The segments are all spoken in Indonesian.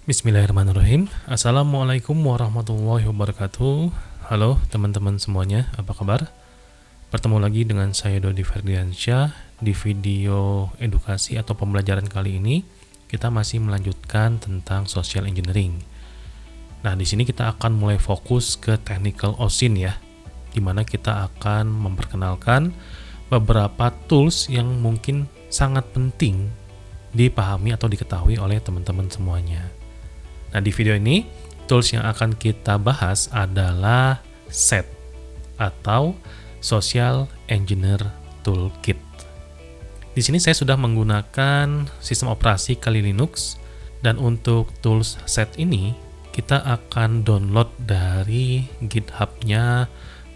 Bismillahirrahmanirrahim. Assalamualaikum warahmatullahi wabarakatuh. Halo teman-teman semuanya, apa kabar? Bertemu lagi dengan saya Dodi Ferdiansyah. Di video edukasi atau pembelajaran kali ini kita masih melanjutkan tentang social engineering. Nah, di sini kita akan mulai fokus ke technical OSINT ya, di mana kita akan memperkenalkan beberapa tools yang mungkin sangat penting dipahami atau diketahui oleh teman-teman semuanya. Nah, di video ini, tools yang akan kita bahas adalah SET atau Social Engineer Toolkit. Di sini saya sudah menggunakan sistem operasi Kali Linux, dan untuk tools SET ini, kita akan download dari GitHub-nya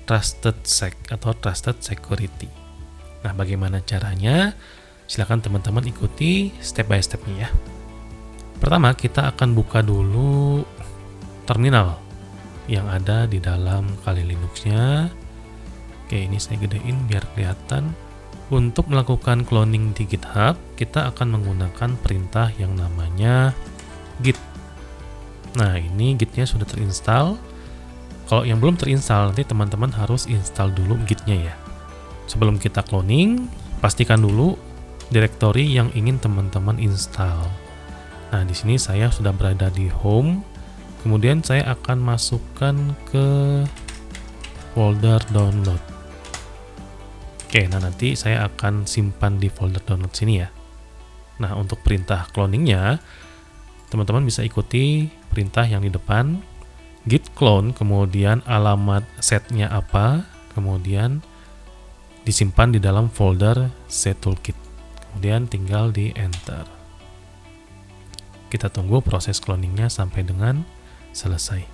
TrustedSec atau Trusted Security. Nah, bagaimana caranya? Silakan teman-teman ikuti step by step-nya ya. Pertama, kita akan buka dulu terminal yang ada di dalam Kali Linux-nya. Oke, ini saya gedein biar kelihatan. Untuk melakukan cloning di GitHub, kita akan menggunakan perintah yang namanya git. Nah, ini git-nya sudah terinstall. Kalau yang belum terinstall, nanti teman-teman harus install dulu git-nya ya. Sebelum kita cloning, pastikan dulu direktori yang ingin teman-teman install. Nah, di sini saya sudah berada di home. Kemudian saya akan masukkan ke folder download. Oke, nah nanti saya akan simpan di folder download sini ya. Nah, untuk perintah cloningnya, teman-teman bisa ikuti perintah yang di depan. Git clone, kemudian alamat setnya apa, kemudian disimpan di dalam folder set toolkit. Kemudian tinggal di enter. Kita tunggu proses cloningnya sampai dengan selesai.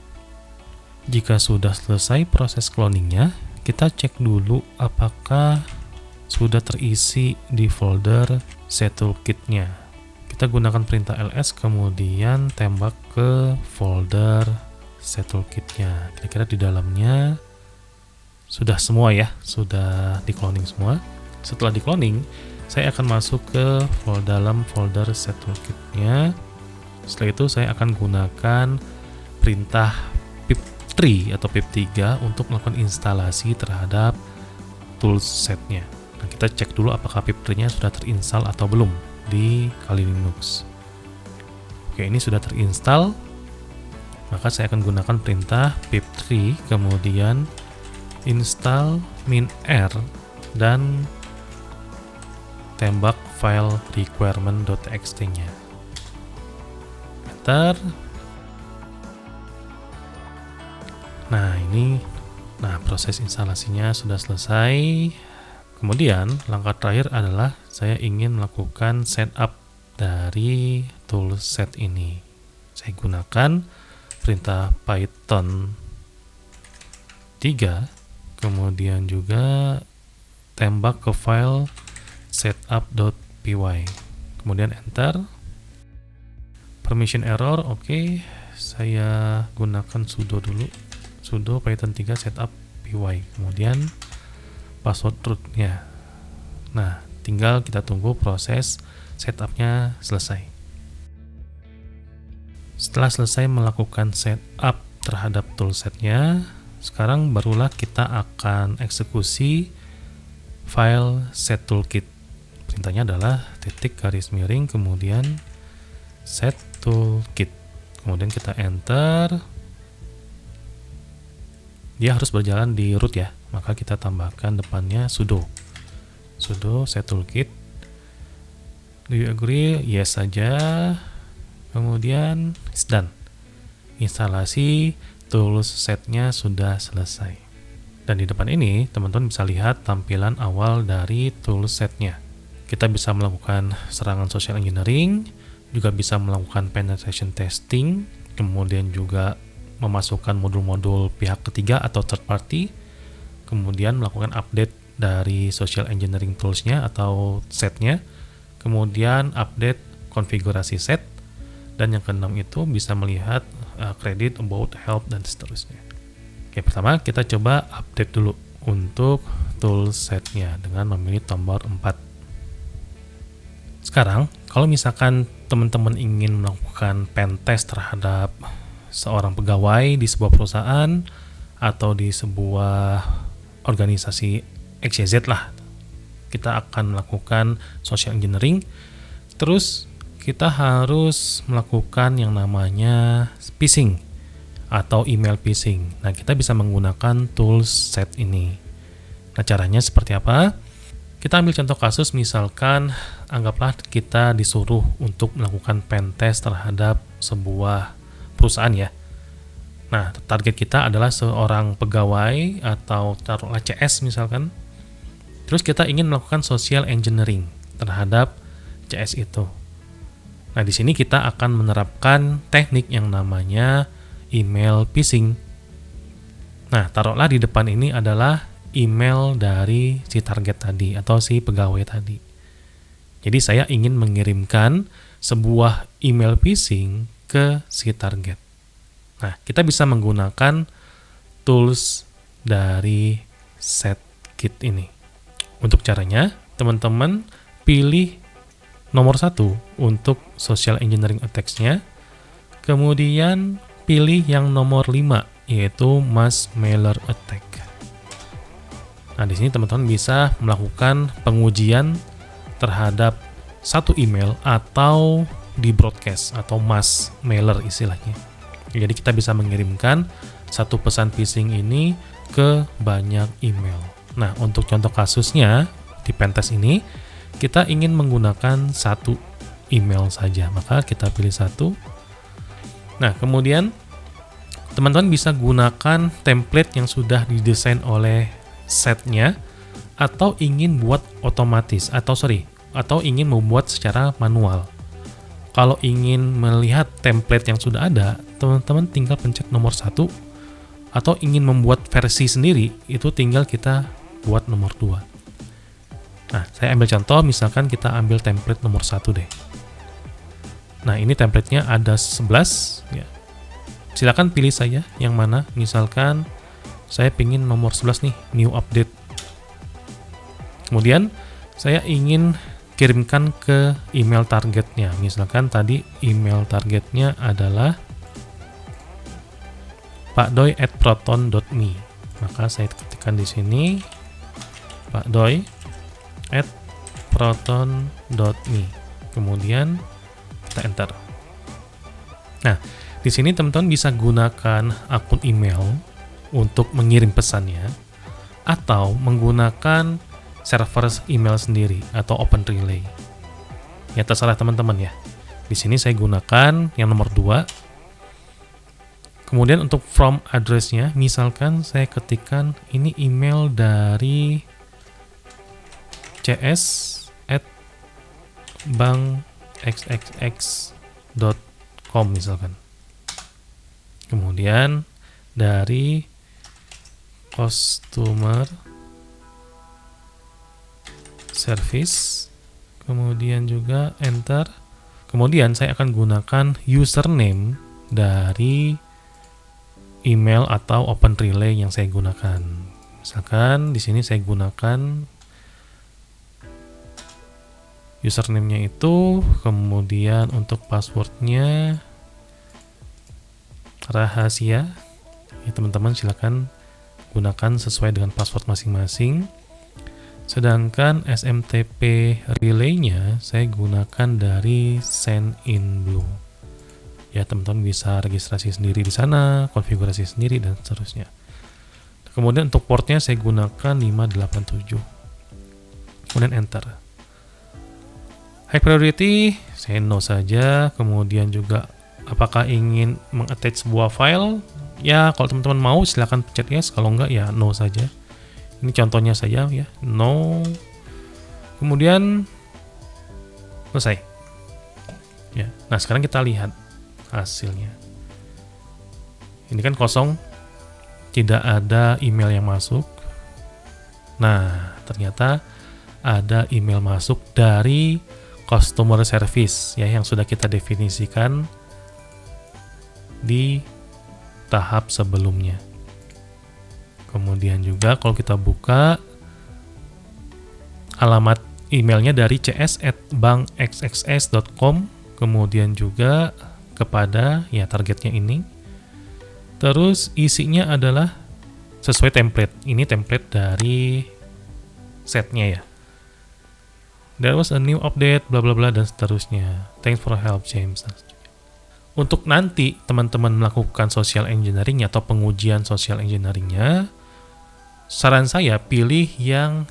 Jika sudah selesai proses cloningnya, kita cek dulu apakah sudah terisi di folder set toolkitnya. Kita gunakan perintah ls, kemudian tembak ke folder set toolkitnya. Kira-kira di dalamnya sudah semua ya, sudah di cloning semua. Setelah di cloning, saya akan masuk ke dalam folder set toolkitnya. Setelah itu saya akan gunakan perintah pip3 atau pip3 untuk melakukan instalasi terhadap tools setnya. Nah, kita cek dulu apakah pip3-nya sudah terinstall atau belum di Kali Linux. Oke, ini sudah terinstall. Maka saya akan gunakan perintah pip3 kemudian install -r dan tembak file requirement.txt-nya. Enter. Nah, proses instalasinya sudah selesai. Kemudian, langkah terakhir adalah saya ingin melakukan setup dari toolset ini. Saya gunakan perintah Python 3, kemudian juga tembak ke file setup.py. Kemudian enter. Permission error, oke. Saya gunakan sudo dulu. Sudo python 3 setup py. Kemudian password root-nya. Nah, tinggal kita tunggu proses setupnya selesai. Setelah selesai melakukan setup terhadap toolsetnya, sekarang barulah kita akan eksekusi file set toolkit. Perintahnya adalah _, kemudian set toolkit. Kemudian kita enter. Dia harus berjalan di root ya, maka kita tambahkan depannya sudo set toolkit. Do you agree? Yes saja. Kemudian it's done. Instalasi tools setnya sudah selesai. Dan di depan ini teman-teman bisa lihat tampilan awal dari tools setnya. Kita bisa melakukan serangan social engineering, juga bisa melakukan penetration testing, kemudian juga memasukkan modul-modul pihak ketiga atau third party, kemudian melakukan update dari social engineering tools-nya atau setnya, kemudian update konfigurasi set, dan yang keenam itu bisa melihat credit, about, help, dan seterusnya. Oke, pertama kita coba update dulu untuk tool setnya dengan memilih tombol 4. Sekarang, kalau misalkan teman-teman ingin melakukan pen test terhadap seorang pegawai di sebuah perusahaan atau di sebuah organisasi XYZ lah, kita akan melakukan social engineering. Terus kita harus melakukan yang namanya phishing atau email phishing. Nah, kita bisa menggunakan tools set ini. Nah, caranya seperti apa? Kita ambil contoh kasus, misalkan anggaplah kita disuruh untuk melakukan pen test terhadap sebuah perusahaan ya. Nah, target kita adalah seorang pegawai atau taruhlah CS misalkan. Terus kita ingin melakukan social engineering terhadap CS itu. Nah, di sini kita akan menerapkan teknik yang namanya email phishing. Nah, taruhlah di depan ini adalah email dari si target tadi atau si pegawai tadi. Jadi saya ingin mengirimkan sebuah email phishing ke si target. Nah, kita bisa menggunakan tools dari SetKit ini. Untuk caranya, teman-teman pilih nomor 1 untuk social engineering attacks-nya, kemudian pilih yang nomor 5 yaitu mass mailer attack. Nah, di sini teman-teman bisa melakukan pengujian terhadap satu email atau di broadcast atau mass mailer istilahnya. Jadi kita bisa mengirimkan satu pesan phishing ini ke banyak email. Nah, untuk contoh kasusnya di pentest ini kita ingin menggunakan satu email saja, maka kita pilih satu. Nah, kemudian teman-teman bisa gunakan template yang sudah didesain oleh setnya, atau ingin buat otomatis atau ingin membuat secara manual. Kalau ingin melihat template yang sudah ada, teman-teman tinggal pencet nomor 1, atau ingin membuat versi sendiri, itu tinggal kita buat nomor 2. Nah, saya ambil contoh, misalkan kita ambil template nomor 1 deh. Nah, ini templatenya ada 11 ya. Silakan pilih saja yang mana, misalkan saya ingin nomor 11 nih, new update. Kemudian saya ingin kirimkan ke email targetnya. Misalkan tadi email targetnya adalah pakdoi@proton.me. Maka saya ketikkan di sini pakdoi@proton.me. Kemudian kita enter. Nah, di sini teman-teman bisa gunakan akun email untuk mengirim pesannya, atau menggunakan server email sendiri atau Open Relay. Ya, terserah teman-teman ya. Di sini saya gunakan yang nomor 2. Kemudian untuk from address-nya, misalkan saya ketikkan ini email dari cs@bankxxx.com misalkan. Kemudian dari customer service, kemudian juga enter. Kemudian saya akan gunakan username dari email atau Open Relay yang saya gunakan. Misalkan di sini saya gunakan username-nya itu, kemudian untuk password-nya rahasia. Ya, teman-teman silakan gunakan sesuai dengan password masing-masing. Sedangkan SMTP relay-nya saya gunakan dari Sendinblue. Ya, teman-teman bisa registrasi sendiri di sana, konfigurasi sendiri dan seterusnya. Kemudian untuk portnya saya gunakan 587. Kemudian enter. High priority saya no saja. Kemudian juga apakah ingin mengattach sebuah file? Ya, kalau teman-teman mau silahkan pencet yes, kalau enggak ya no saja. Ini contohnya saja ya, no. Kemudian selesai. Ya, nah sekarang kita lihat hasilnya. Ini kan kosong, tidak ada email yang masuk. Nah, ternyata ada email masuk dari customer service ya yang sudah kita definisikan di tahap sebelumnya. Kemudian juga kalau kita buka alamat emailnya dari cs@bankxxs.com, kemudian juga kepada ya targetnya ini. Terus isinya adalah sesuai template. Ini template dari setnya ya. There was a new update, bla bla bla dan seterusnya. Thanks for help, James. Untuk nanti teman-teman melakukan social engineering atau pengujian social engineering-nya, saran saya pilih yang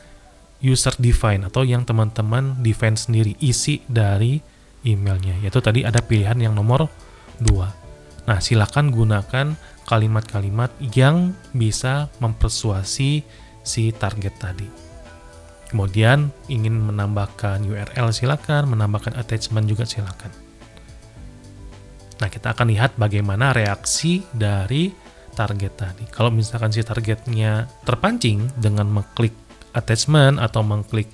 user define atau yang teman-teman define sendiri isi dari emailnya. Yaitu tadi ada pilihan yang nomor 2. Nah, silakan gunakan kalimat-kalimat yang bisa mempersuasi si target tadi. Kemudian ingin menambahkan URL silakan, menambahkan attachment juga silakan. Nah, kita akan lihat bagaimana reaksi dari target tadi. Kalau misalkan si targetnya terpancing dengan mengklik attachment atau mengklik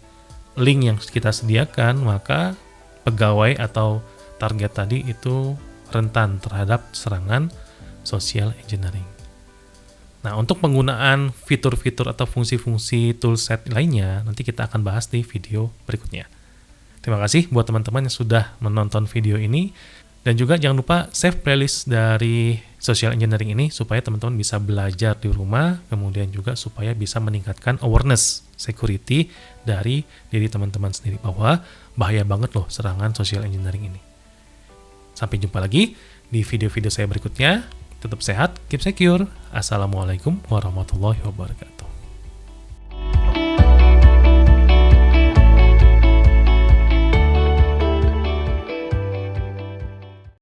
link yang kita sediakan, maka pegawai atau target tadi itu rentan terhadap serangan social engineering. Nah, untuk penggunaan fitur-fitur atau fungsi-fungsi toolset lainnya, nanti kita akan bahas di video berikutnya. Terima kasih buat teman-teman yang sudah menonton video ini. Dan juga jangan lupa save playlist dari social engineering ini supaya teman-teman bisa belajar di rumah, kemudian juga supaya bisa meningkatkan awareness security dari diri teman-teman sendiri bahwa bahaya banget loh serangan social engineering ini. Sampai jumpa lagi di video-video saya berikutnya. Tetap sehat, keep secure. Assalamualaikum warahmatullahi wabarakatuh.